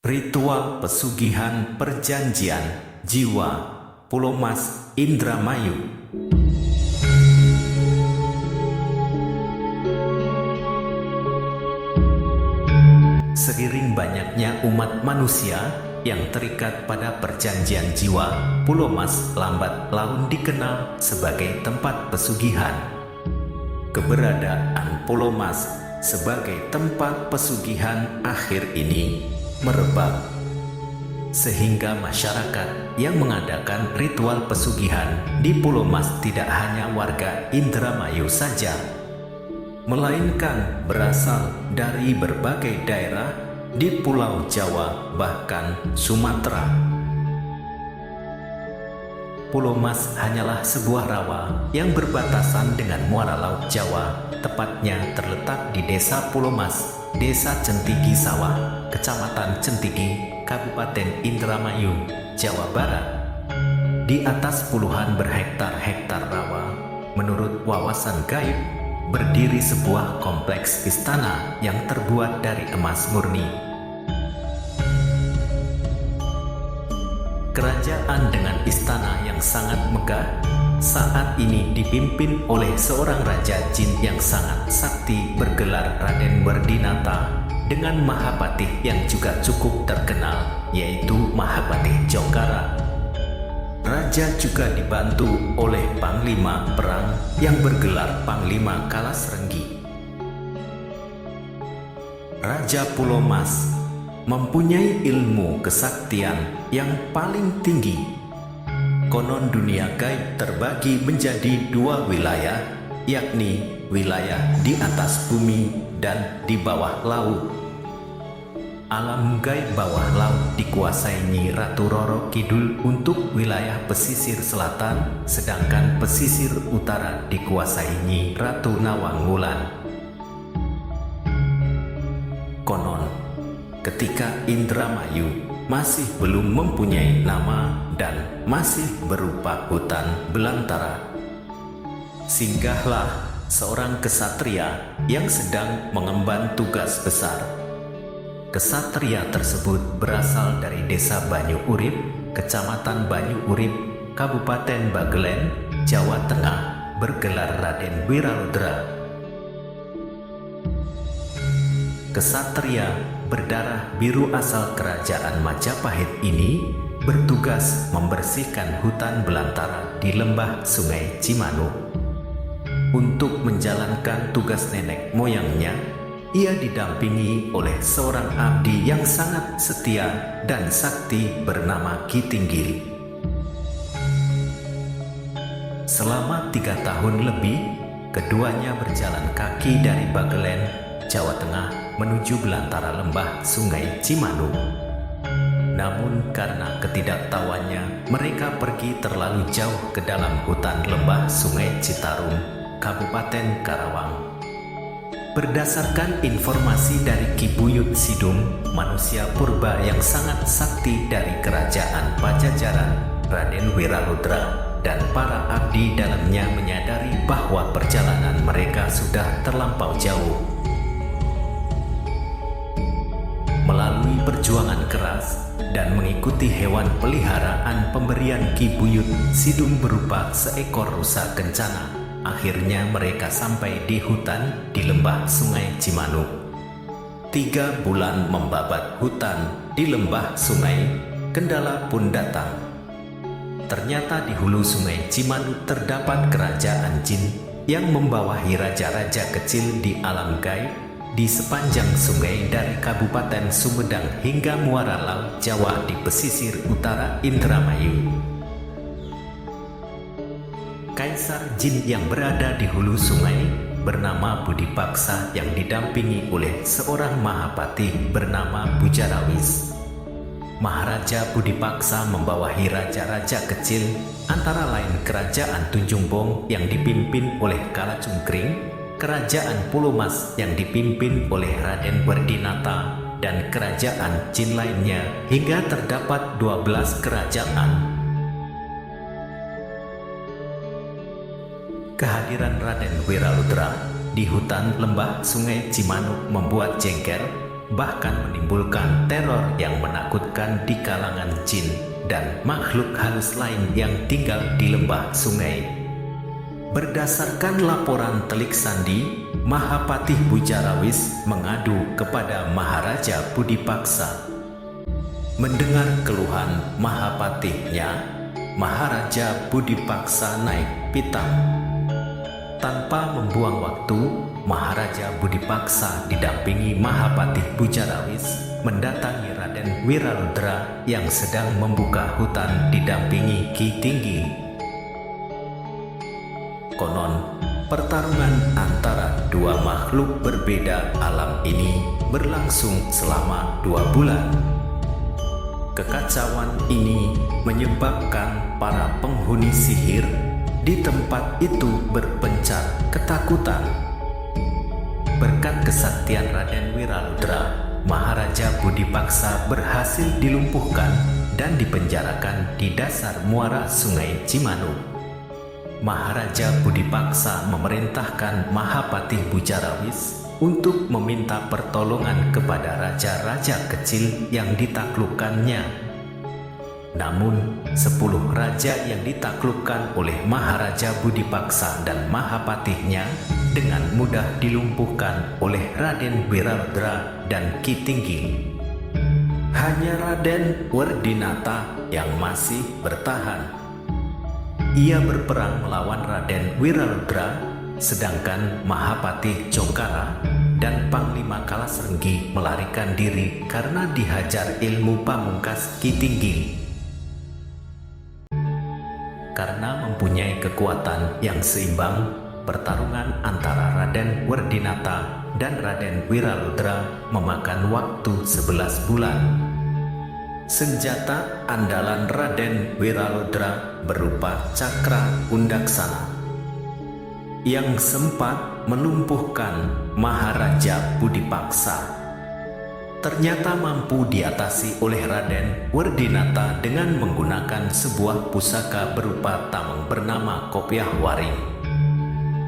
Ritual pesugihan perjanjian jiwa Pulau Mas Indramayu. Seiring banyaknya umat manusia yang terikat pada perjanjian jiwa, Pulau Mas lambat laun dikenal sebagai tempat pesugihan. Keberadaan Pulau Mas sebagai tempat pesugihan akhir ini merebak, sehingga masyarakat yang mengadakan ritual pesugihan di Pulau Mas tidak hanya warga Indramayu saja, melainkan berasal dari berbagai daerah di Pulau Jawa bahkan Sumatera. Pulau Mas hanyalah sebuah rawa yang berbatasan dengan muara laut Jawa, tepatnya terletak di Desa Pulau Mas, Desa Centigi Sawah, Kecamatan Centigi, Kabupaten Indramayu, Jawa Barat. Di atas puluhan berhektar-hektar rawa, menurut wawasan gaib, berdiri sebuah kompleks istana yang terbuat dari emas murni. Kerajaan dengan istana yang sangat megah saat ini dipimpin oleh seorang raja jin yang sangat sakti bergelar Raden Werdinata dengan Mahapatih yang juga cukup terkenal, yaitu Mahapatih Jonggara. Raja juga dibantu oleh Panglima Perang yang bergelar Panglima Kalasrenggi. Raja Pulau Mas mempunyai ilmu kesaktian yang paling tinggi. Konon dunia gaib terbagi menjadi dua wilayah, yakni wilayah di atas bumi dan di bawah laut. Alam gaib bawah laut dikuasai Nyi Ratu Roro Kidul untuk wilayah pesisir selatan, sedangkan pesisir utara dikuasai Nyi Ratu Nawang Wulan. Konon, ketika Indramayu masih belum mempunyai nama dan masih berupa hutan belantara, singgahlah seorang kesatria yang sedang mengemban tugas besar. Kesatria tersebut berasal dari Desa Banyu Urip, Kecamatan Banyu Urip, Kabupaten Bagelen, Jawa Tengah, bergelar Raden Wiraludra. Kesatria berdarah biru asal kerajaan Majapahit ini bertugas membersihkan hutan belantara di lembah Sungai Cimanuk. Untuk menjalankan tugas nenek moyangnya, ia didampingi oleh seorang abdi yang sangat setia dan sakti bernama Ki Tinggil. Selama 3 tahun lebih, keduanya berjalan kaki dari Bagelen, Jawa Tengah menuju belantara lembah Sungai Cimanuk. Namun karena ketidaktahuannya, mereka pergi terlalu jauh ke dalam hutan lembah Sungai Citarum, Kabupaten Karawang. Berdasarkan informasi dari Ki Buyut Sidum, manusia purba yang sangat sakti dari kerajaan Pajajaran, Raden Wiraludra dan para abdi dalamnya menyadari bahwa perjalanan mereka sudah terlampau jauh. Melalui perjuangan keras dan mengikuti hewan peliharaan pemberian Ki Buyut Sidum berupa seekor rusa kencana, akhirnya mereka sampai di hutan di lembah Sungai Cimanuk. 3 bulan membabat hutan di lembah sungai, kendala pun datang. Ternyata di hulu Sungai Cimanuk terdapat kerajaan jin yang membawahi raja-raja kecil di alam gaib di sepanjang sungai dari Kabupaten Sumedang hingga muara laut Jawa di pesisir utara Indramayu. Kaisar jin yang berada di hulu sungai bernama Budipaksa yang didampingi oleh seorang Mahapatih bernama Bujarawis. Maharaja Budipaksa membawahi raja-raja kecil antara lain Kerajaan Tunjungbong yang dipimpin oleh Kalacungkring, Kerajaan Pulau Mas yang dipimpin oleh Raden Werdinata, dan kerajaan jin lainnya hingga terdapat 12 kerajaan. Kehadiran Raden Wiraludra di hutan lembah Sungai Cimanuk membuat jengkel bahkan menimbulkan teror yang menakutkan di kalangan jin dan makhluk halus lain yang tinggal di lembah sungai. Berdasarkan laporan Telik Sandi, Mahapatih Bujarawis mengadu kepada Maharaja Budipaksa. Mendengar keluhan Mahapatihnya, Maharaja Budipaksa naik pitam. Tanpa membuang waktu, Maharaja Budipaksa didampingi Mahapatih Bujarawis mendatangi Raden Wiraludra yang sedang membuka hutan didampingi Ki Tinggi. Konon, pertarungan antara dua makhluk berbeda alam ini berlangsung selama 2 bulan. Kekacauan ini menyebabkan para penghuni sihir di tempat itu berpencar ketakutan. Berkat kesaktian Raden Wiraludra, Maharaja Budipaksa berhasil dilumpuhkan dan dipenjarakan di dasar muara Sungai Cimanuk. Maharaja Budipaksa memerintahkan Mahapatih Bujarawis untuk meminta pertolongan kepada raja-raja kecil yang ditaklukkannya. Namun, 10 raja yang ditaklukkan oleh Maharaja Budipaksa dan Mahapatihnya dengan mudah dilumpuhkan oleh Raden Wiraludra dan Ki Tinggi. Hanya Raden Werdinata yang masih bertahan. Ia berperang melawan Raden Wiraludra, sedangkan Mahapatih Congkara dan Panglima Kalasrenggi melarikan diri karena dihajar ilmu pamungkas Ki Tinggi. Karena mempunyai kekuatan yang seimbang, pertarungan antara Raden Werdinata dan Raden Wiraludra memakan waktu 11 bulan. Senjata andalan Raden Wiraludra berupa cakra undaksana yang sempat melumpuhkan Maharaja Budipaksa. Ternyata mampu diatasi oleh Raden Werdinata dengan menggunakan sebuah pusaka berupa tameng bernama Kopiah Waring.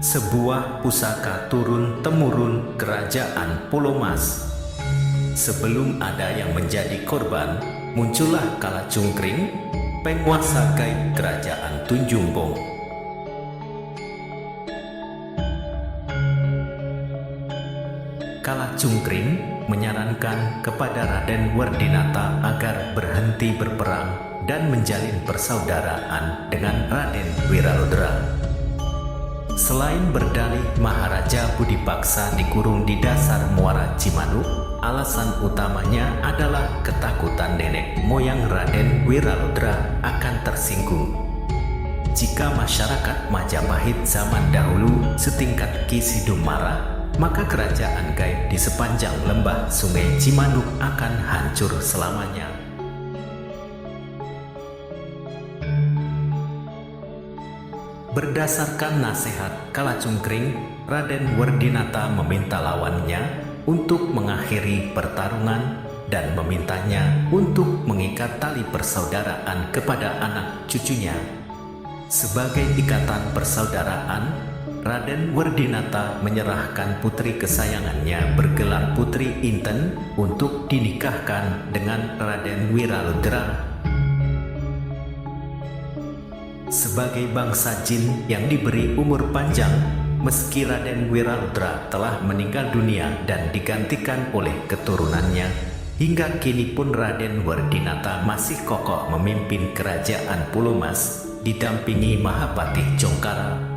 Sebuah pusaka turun-temurun kerajaan Pulomas. Sebelum ada yang menjadi korban, muncullah Kalacungkring, penguasa gaib kerajaan Tunjungbong. Kalacungkring menyarankan kepada Raden Werdinata agar berhenti berperang dan menjalin persaudaraan dengan Raden Wiraludra. Selain berdalih Maharaja Budipaksa dikurung di dasar muara Cimanuk, alasan utamanya adalah ketakutan nenek moyang Raden Wiraludra akan tersinggung. Jika masyarakat Majapahit zaman dahulu setingkat Ki Sidum marah, maka kerajaan gaib di sepanjang lembah Sungai Cimanuk akan hancur selamanya. Berdasarkan nasihat Kalacungkring, Raden Werdinata meminta lawannya untuk mengakhiri pertarungan dan memintanya untuk mengikat tali persaudaraan kepada anak cucunya. Sebagai ikatan persaudaraan, Raden Werdinata menyerahkan putri kesayangannya bergelar Putri Inten untuk dinikahkan dengan Raden Wiraludra. Sebagai bangsa jin yang diberi umur panjang, meski Raden Wiraludra telah meninggal dunia dan digantikan oleh keturunannya, hingga kini pun Raden Werdinata masih kokoh memimpin kerajaan Pulomas didampingi Mahapatih Congkara.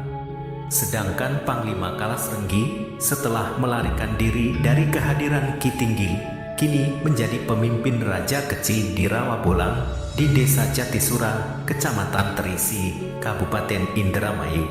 Sedangkan Panglima Kalasrenggi setelah melarikan diri dari kehadiran Ki Tinggi, kini menjadi pemimpin raja kecil di Rawabolang di Desa Jatisura, Kecamatan Terisi, Kabupaten Indramayu.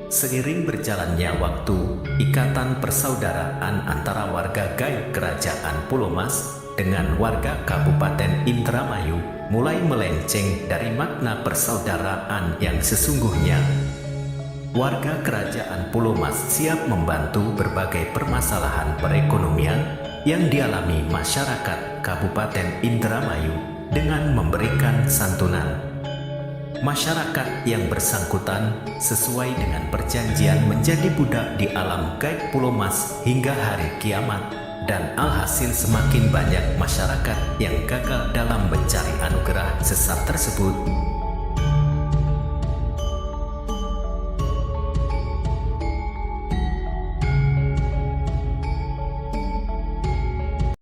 Seiring berjalannya waktu, ikatan persaudaraan antara warga gaib kerajaan Pulomas dengan warga Kabupaten Indramayu mulai melenceng dari makna persaudaraan yang sesungguhnya. Warga kerajaan Pulomas siap membantu berbagai permasalahan perekonomian yang dialami masyarakat Kabupaten Indramayu dengan memberikan santunan. masyarakat yang bersangkutan sesuai dengan perjanjian menjadi budak di alam gaib Pulau Mas hingga hari kiamat. Dan alhasil semakin banyak masyarakat yang gagal dalam mencari anugerah sesat tersebut.